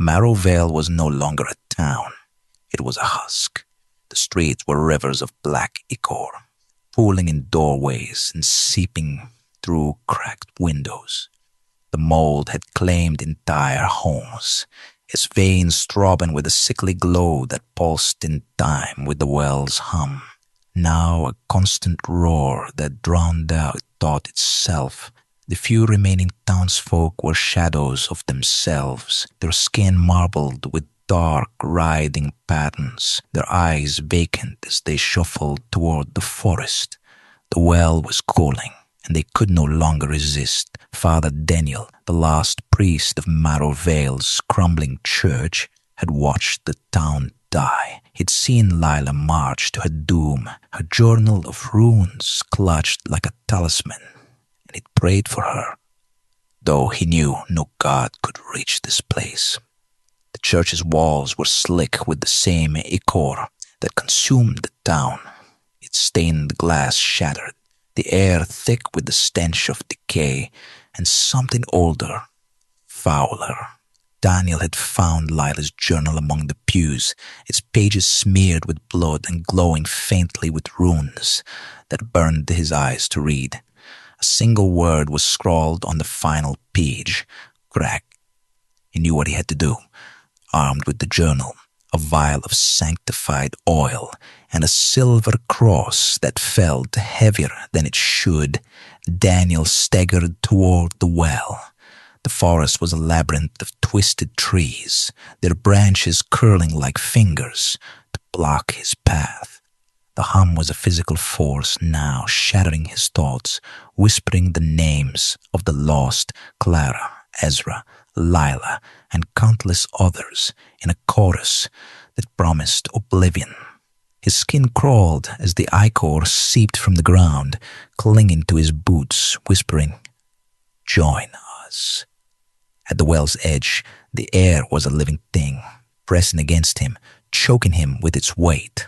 Marrowvale was no longer a town. It was a husk. The streets were rivers of black ichor, pooling in doorways and seeping through cracked windows. The mold had claimed entire homes, its veins throbbing with a sickly glow that pulsed in time with the well's hum. Now a constant roar that drowned out thought itself. The few remaining townsfolk were shadows of themselves, their skin marbled with dark, writhing patterns, their eyes vacant as they shuffled toward the forest. The well was cooling, and they could no longer resist. Father Daniel, the last priest of Marrowvale's crumbling church, had watched the town die. He'd seen Lila march to her doom, her journal of runes clutched like a talisman, and he'd prayed for her, though he knew no god could reach this place. The church's walls were slick with the same ichor that consumed the town. Its stained glass shattered, the air thick with the stench of decay, and something older, fouler. Daniel had found Lila's journal among the pews, its pages smeared with blood and glowing faintly with runes that burned his eyes to read. A single word was scrawled on the final page, crack. He knew what he had to do. Armed with the journal, a vial of sanctified oil, and a silver cross that felt heavier than it should, Daniel staggered toward the well. The forest was a labyrinth of twisted trees, their branches curling like fingers to block his path. The hum was a physical force now shattering his thoughts, whispering the names of the lost Clara, Ezra, Lila, and countless others in a chorus that promised oblivion. His skin crawled as the ichor seeped from the ground, clinging to his boots, whispering, "Join us." At the well's edge, the air was a living thing, pressing against him, choking him with its weight.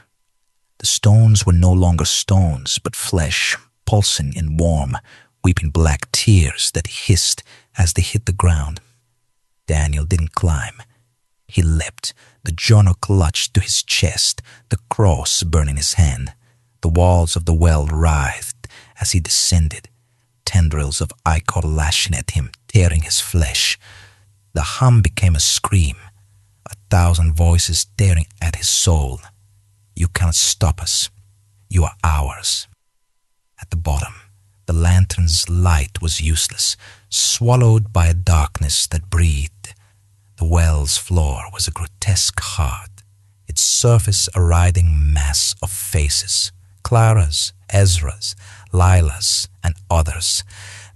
The stones were no longer stones, but flesh, pulsing and warm, weeping black tears that hissed as they hit the ground. Daniel didn't climb. He leapt, the journal clutched to his chest, the cross burning his hand. The walls of the well writhed as he descended, tendrils of ichor lashing at him, tearing his flesh. The hum became a scream, 1,000 voices tearing at his soul. "You cannot stop us. You are ours." At the bottom, the lantern's light was useless, swallowed by a darkness that breathed. The well's floor was a grotesque heart, its surface a writhing mass of faces. Clara's, Ezra's, Lila's, and others.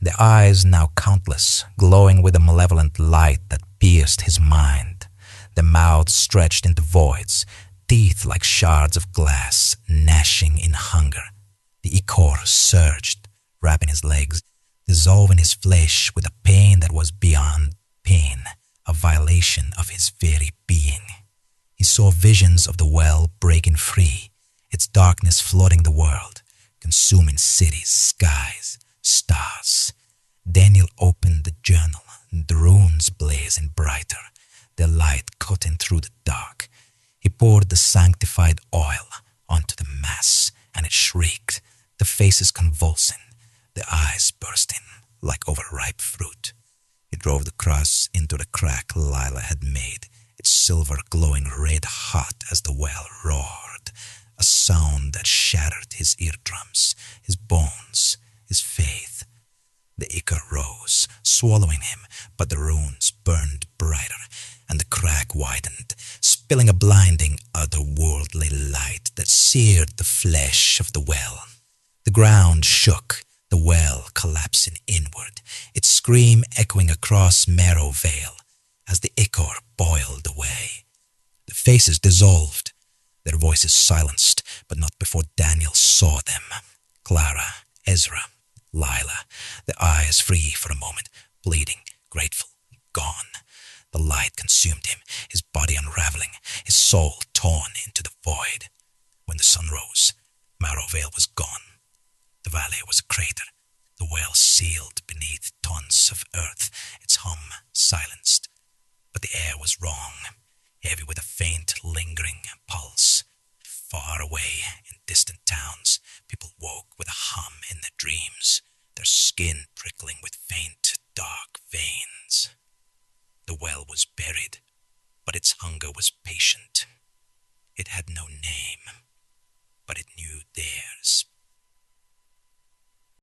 Their eyes now countless, glowing with a malevolent light that pierced his mind. Their mouths stretched into voids, teeth like shards of glass, gnashing in hunger. The ichor surged, wrapping his legs, dissolving his flesh with a pain that was beyond pain, a violation of his very being. He saw visions of the well breaking free, its darkness flooding the world, consuming cities, skies, stars. Daniel opened the journal, the runes blazing brighter, their light cutting through the dark. He poured the sanctified oil onto the mass, and it shrieked, the faces convulsing, the eyes bursting like overripe fruit. He drove the cross into the crack Lila had made, its silver glowing red hot as the well roared, a sound that shattered his eardrums, his bones, his faith. The ichor rose, swallowing him, but the runes burned brighter, and the crack widened, spilling a blinding, otherworldly light that seared the flesh of the well. The ground shook, the well collapsing inward, its scream echoing across Marrowvale as the ichor boiled away. The faces dissolved, their voices silenced, but not before Daniel saw them. Clara, Ezra, Lila, their eyes free for a moment, bleeding, grateful, gone. The light consumed him, his body unraveling, his soul torn into the void. When the sun rose, Marrowvale was gone. The valley was a crater, the well sealed beneath tons of earth, its hum silenced. But the air was wrong, heavy with a faint, lingering pulse. Far away, in distant towns, people woke with a hum in their dreams, their skin prickling with faint, dark veins. The well was buried, but its hunger was patient. It had no name, but it knew theirs